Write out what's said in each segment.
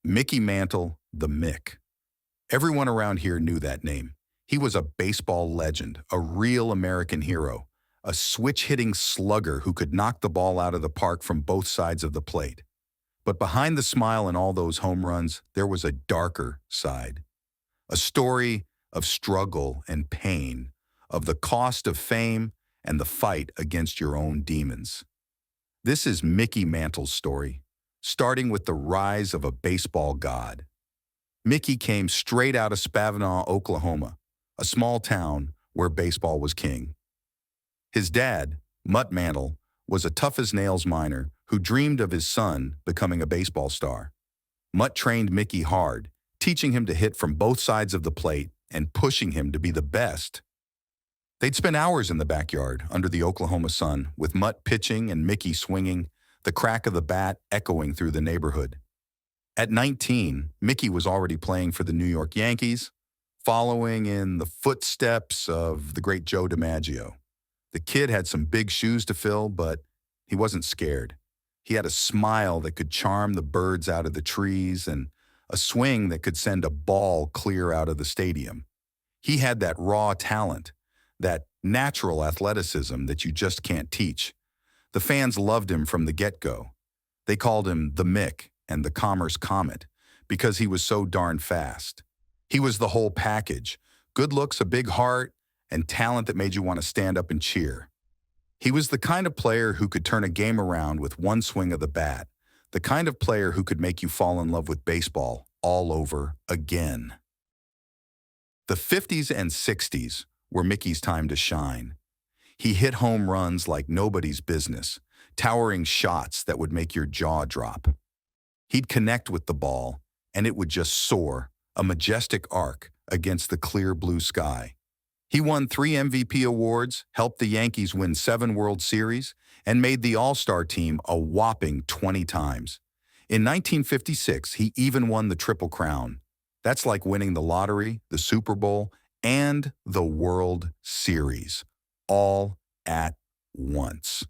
Mickey Mantle, the Mick. Everyone around here knew that name. He was a baseball legend, a real American hero, a switch-hitting slugger who could knock the ball out of the park from both sides of the plate. But behind the smile and all those home runs, there was a darker side. A story of struggle and pain, of the cost of fame and the fight against your own demons. This is Mickey Mantle's story, starting with the rise of a baseball god. Mickey came straight out of Spavinaw, Oklahoma, a small town where baseball was king. His dad, Mutt Mantle, was a tough-as-nails miner who dreamed of his son becoming a baseball star. Mutt trained Mickey hard, teaching him to hit from both sides of the plate and pushing him to be the best. They'd spend hours in the backyard under the Oklahoma sun, with Mutt pitching and Mickey swinging, the crack of the bat echoing through the neighborhood. At 19, Mickey was already playing for the New York Yankees, following in the footsteps of the great Joe DiMaggio. The kid had some big shoes to fill, but he wasn't scared. He had a smile that could charm the birds out of the trees and a swing that could send a ball clear out of the stadium. He had that raw talent, that natural athleticism that you just can't teach. The fans loved him from the get-go. They called him the Mick and the Commerce Comet because he was so darn fast. He was the whole package: good looks, a big heart, and talent that made you want to stand up and cheer. He was the kind of player who could turn a game around with one swing of the bat, the kind of player who could make you fall in love with baseball all over again. The 50s and 60s were Mickey's time to shine. He hit home runs like nobody's business, towering shots that would make your jaw drop. He'd connect with the ball, and it would just soar, a majestic arc against the clear blue sky. He won 3 MVP awards, helped the Yankees win 7 World Series, and made the All-Star team a whopping 20 times. In 1956, he even won the Triple Crown. That's like winning the lottery, the Super Bowl, and the World Series, all at once.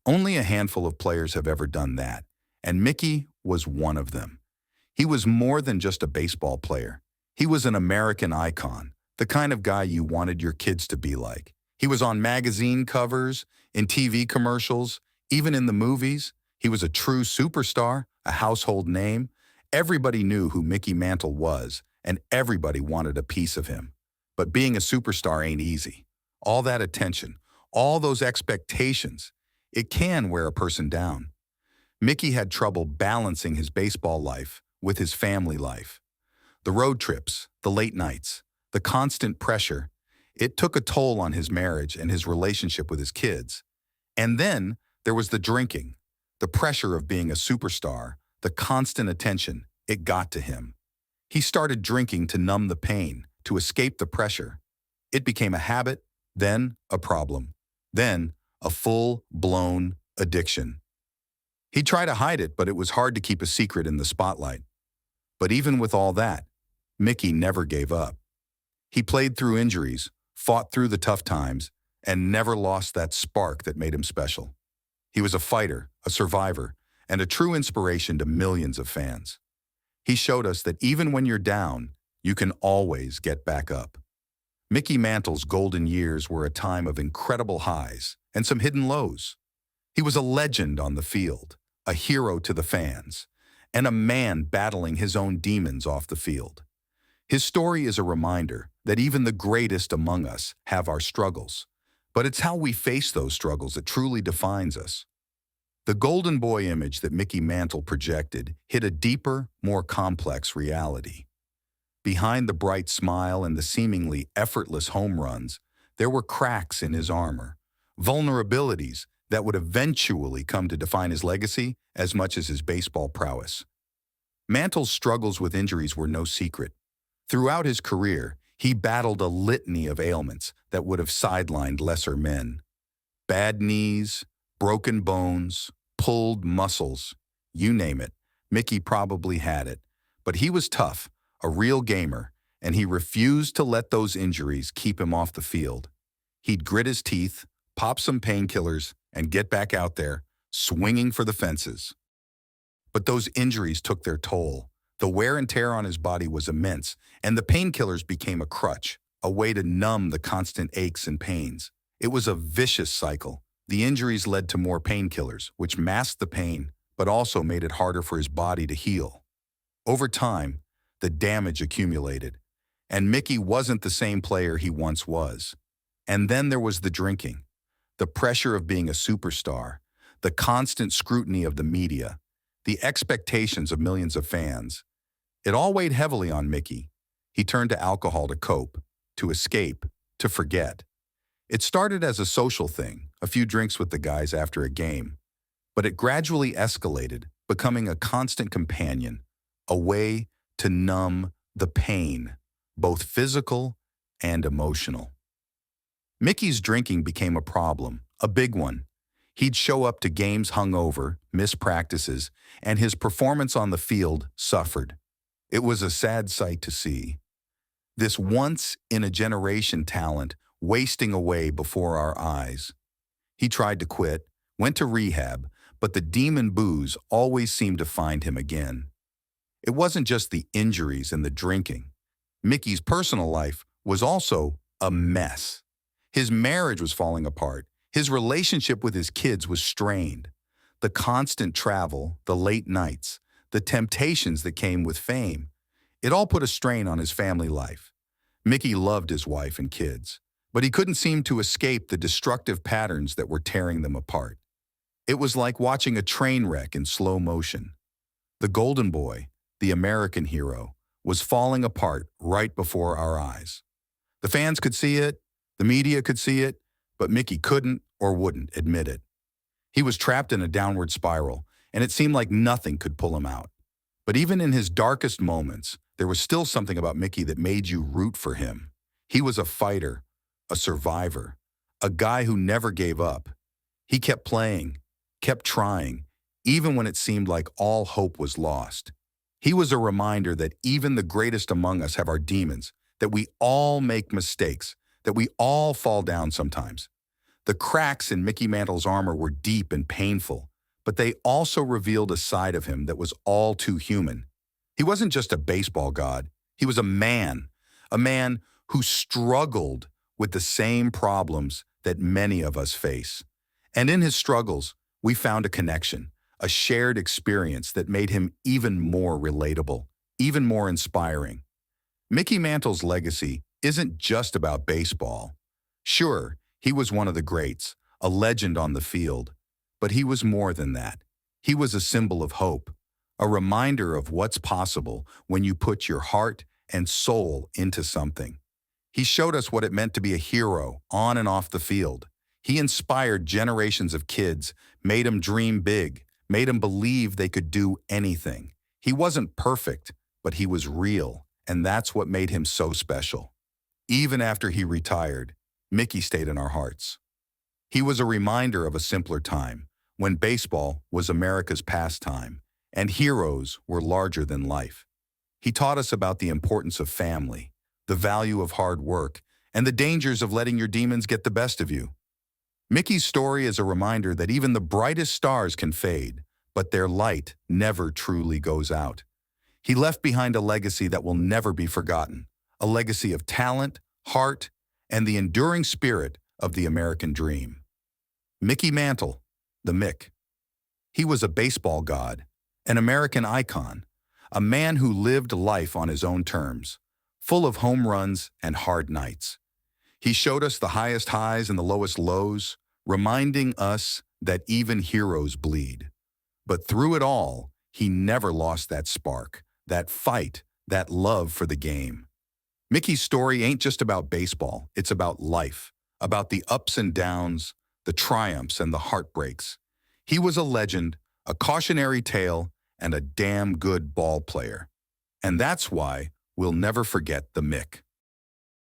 Only a handful of players have ever done that, and Mickey was one of them. He was more than just a baseball player. He was an American icon, the kind of guy you wanted your kids to be like. He was on magazine covers, in TV commercials, even in the movies. He was a true superstar, a household name. Everybody knew who Mickey Mantle was, and everybody wanted a piece of him. But being a superstar ain't easy. All that attention, all those expectations, it can wear a person down. Mickey had trouble balancing his baseball life with his family life. The road trips, the late nights, the constant pressure, it took a toll on his marriage and his relationship with his kids. And then there was the drinking, the pressure of being a superstar, the constant attention. It got to him. He started drinking to numb the pain, to escape the pressure. It became a habit, then a problem, then a full-blown addiction. He tried to hide it, but it was hard to keep a secret in the spotlight. But even with all that, Mickey never gave up. He played through injuries, fought through the tough times, and never lost that spark that made him special. He was a fighter, a survivor, and a true inspiration to millions of fans. He showed us that even when you're down, you can always get back up. Mickey Mantle's golden years were a time of incredible highs and some hidden lows. He was a legend on the field, a hero to the fans, and a man battling his own demons off the field. His story is a reminder that even the greatest among us have our struggles, but it's how we face those struggles that truly defines us. The golden boy image that Mickey Mantle projected hit a deeper, more complex reality. Behind the bright smile and the seemingly effortless home runs, there were cracks in his armor, vulnerabilities that would eventually come to define his legacy as much as his baseball prowess. Mantle's struggles with injuries were no secret. Throughout his career, he battled a litany of ailments that would have sidelined lesser men. Bad knees, broken bones, pulled muscles, you name it, Mickey probably had it. But he was tough, a real gamer, and he refused to let those injuries keep him off the field. He'd grit his teeth, pop some painkillers, and get back out there, swinging for the fences. But those injuries took their toll. The wear and tear on his body was immense, and the painkillers became a crutch, a way to numb the constant aches and pains. It was a vicious cycle. The injuries led to more painkillers, which masked the pain, but also made it harder for his body to heal. Over time, the damage accumulated, and Mickey wasn't the same player he once was. And then there was the drinking, the pressure of being a superstar, the constant scrutiny of the media, the expectations of millions of fans. It all weighed heavily on Mickey. He turned to alcohol to cope, to escape, to forget. It started as a social thing, a few drinks with the guys after a game, but it gradually escalated, becoming a constant companion, a way to numb the pain, both physical and emotional. Mickey's drinking became a problem, a big one. He'd show up to games hungover, miss practices, and his performance on the field suffered. It was a sad sight to see. This once-in-a-generation talent wasting away before our eyes. He tried to quit, went to rehab, but the demon booze always seemed to find him again. It wasn't just the injuries and the drinking. Mickey's personal life was also a mess. His marriage was falling apart. His relationship with his kids was strained. The constant travel, the late nights, the temptations that came with fame, it all put a strain on his family life. Mickey loved his wife and kids, but he couldn't seem to escape the destructive patterns that were tearing them apart. It was like watching a train wreck in slow motion. The golden boy, the American hero, was falling apart right before our eyes. The fans could see it, the media could see it, but Mickey couldn't or wouldn't admit it. He was trapped in a downward spiral, and it seemed like nothing could pull him out. But even in his darkest moments, there was still something about Mickey that made you root for him. He was a fighter, a survivor, a guy who never gave up. He kept playing, kept trying, even when it seemed like all hope was lost. He was a reminder that even the greatest among us have our demons, that we all make mistakes, that we all fall down sometimes. The cracks in Mickey Mantle's armor were deep and painful, but they also revealed a side of him that was all too human. He wasn't just a baseball god. He was a man who struggled with the same problems that many of us face. And in his struggles, we found a connection, a shared experience that made him even more relatable, even more inspiring. Mickey Mantle's legacy isn't just about baseball. Sure, he was one of the greats, a legend on the field, but he was more than that. He was a symbol of hope, a reminder of what's possible when you put your heart and soul into something. He showed us what it meant to be a hero on and off the field. He inspired generations of kids, made them dream big, made them believe they could do anything. He wasn't perfect, but he was real, and that's what made him so special. Even after he retired, Mickey stayed in our hearts. He was a reminder of a simpler time, when baseball was America's pastime, and heroes were larger than life. He taught us about the importance of family, the value of hard work, and the dangers of letting your demons get the best of you. Mickey's story is a reminder that even the brightest stars can fade, but their light never truly goes out. He left behind a legacy that will never be forgotten, a legacy of talent, heart, and the enduring spirit of the American dream. Mickey Mantle, the Mick. He was a baseball god, an American icon, a man who lived life on his own terms, full of home runs and hard nights. He showed us the highest highs and the lowest lows, reminding us that even heroes bleed. But through it all, he never lost that spark, that fight, that love for the game. Mickey's story ain't just about baseball, it's about life, about the ups and downs, the triumphs and the heartbreaks. He was a legend, a cautionary tale, and a damn good ball player. And that's why we'll never forget the Mick.